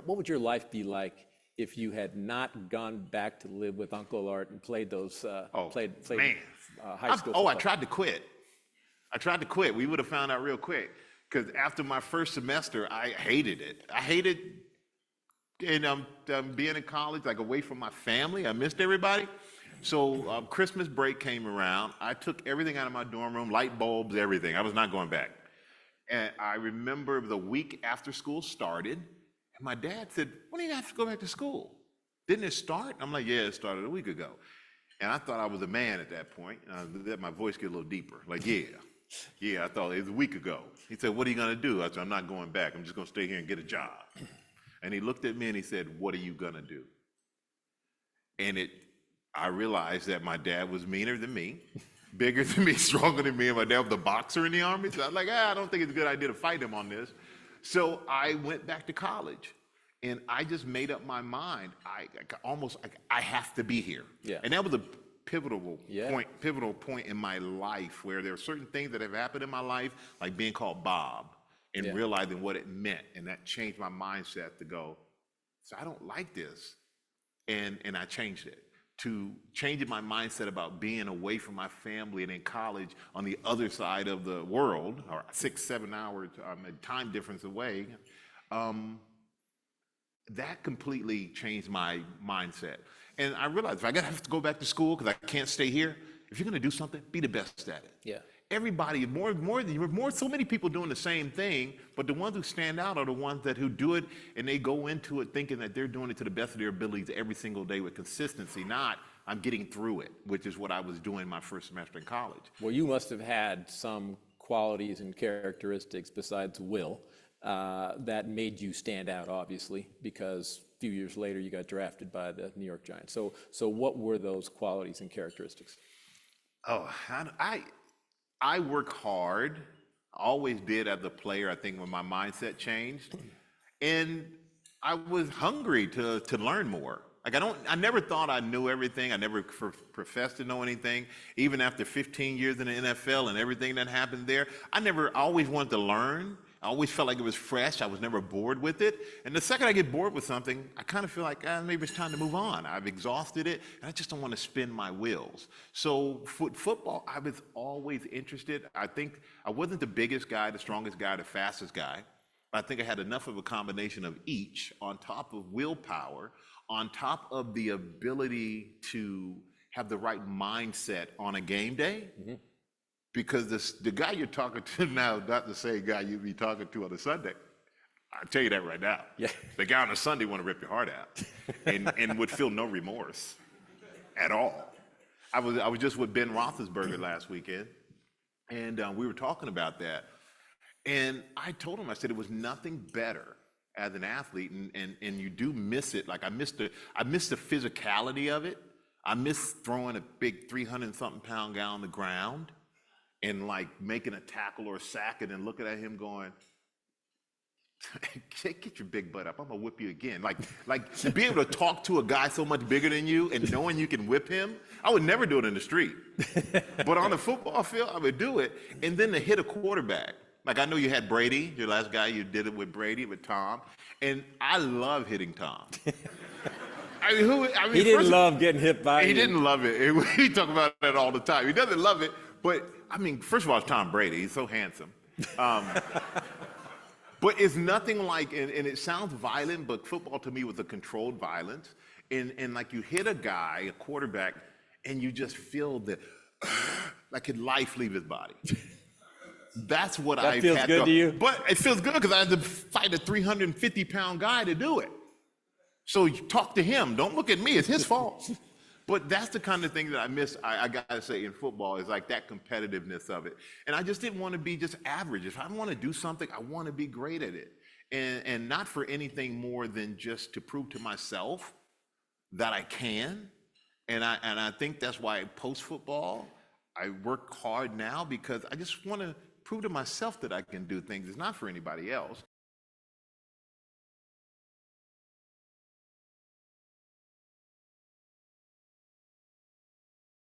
what would your life be like if you had not gone back to live with Uncle Art and played those played Man. high school I football? tried to quit. I tried to quit. We would have found out real quick. Because after my first semester, I hated it. I hated being in college, like away from my family. I missed everybody. So Christmas break came around. I took everything out of my dorm room, light bulbs, everything. I was not going back. And I remember the week after school started, and my dad said, "When do you have to go back to school? Didn't it start?" I'm like, "Yeah, it started a week ago." And I thought I was a man at that point. Let my voice get a little deeper. Like, yeah, I thought it was a week ago. He said, "What are you gonna do?" I said, "I'm not going back. I'm just gonna stay here and get a job." And he looked at me and he said, "What are you gonna do?" And I realized that my dad was meaner than me, bigger than me, stronger than me, and my dad was a boxer in the Army. So I was like, I don't think it's a good idea to fight him on this. So I went back to college, and I just made up my mind. I have to be here. Yeah. And that was a pivotal point in my life, where there are certain things that have happened in my life, like being called Bob, and realizing what it meant, and that changed my mindset to go, so I don't like this, and I changed it to changing my mindset about being away from my family and in college on the other side of the world, or 6-7 hour time difference away. That completely changed my mindset. And I realized if I have to go back to school because I can't stay here, if you're gonna do something, be the best at it. Yeah. Everybody, so many people doing the same thing, but the ones who stand out are the ones who do it, and they go into it thinking that they're doing it to the best of their abilities every single day with consistency, not I'm getting through it, which is what I was doing my first semester in college. Well, you must have had some qualities and characteristics besides will that made you stand out, obviously, because a few years later you got drafted by the New York Giants. So what were those qualities and characteristics? Oh, I work hard. I always did as a player, I think, when my mindset changed. And I was hungry to learn more. Like I never thought I knew everything. I never professed to know anything. Even after 15 years in the NFL and everything that happened there, I always wanted to learn. I always felt like it was fresh. I was never bored with it. And the second I get bored with something, I kind of feel like maybe it's time to move on. I've exhausted it, and I just don't want to spin my wheels. So football, I was always interested. I think I wasn't the biggest guy, the strongest guy, the fastest guy. But I think I had enough of a combination of each, on top of willpower, on top of the ability to have the right mindset on a game day. Mm-hmm. Because the guy you're talking to now, not the same guy you'd be talking to on a Sunday. I'll tell you that right now. Yeah. The guy on a Sunday want to rip your heart out and would feel no remorse at all. I was just with Ben Roethlisberger last weekend, and we were talking about that. And I told him, I said, it was nothing better as an athlete, and you do miss it. Like I missed the physicality of it. I miss throwing a big 300-something pound guy on the ground and like making a tackle or a sack and then looking at him going, get your big butt up, I'm gonna whip you again. Like to be able to talk to a guy so much bigger than you and knowing you can whip him, I would never do it in the street. But on the football field, I would do it. And then to hit a quarterback. Like I know you had Brady, your last guy, you did it with Brady, with Tom. And I love hitting Tom. He didn't love getting hit by you. He didn't love it. We talk about that all the time. He doesn't love it, but I mean, first of all, it's Tom Brady. He's so handsome. But it's nothing like, and it sounds violent, but football to me was a controlled violence. And like you hit a guy, a quarterback, and you just feel like his life leave his body. That's what I had. That feels good to you? But it feels good because I had to fight a 350-pound guy to do it. So you talk to him. Don't look at me. It's his fault. But that's the kind of thing that I miss, I gotta say, in football, is like that competitiveness of it. And I just didn't want to be just average. If I want to do something, I want to be great at it. And not for anything more than just to prove to myself that I can. And I think that's why post-football, I work hard now, because I just want to prove to myself that I can do things. It's not for anybody else.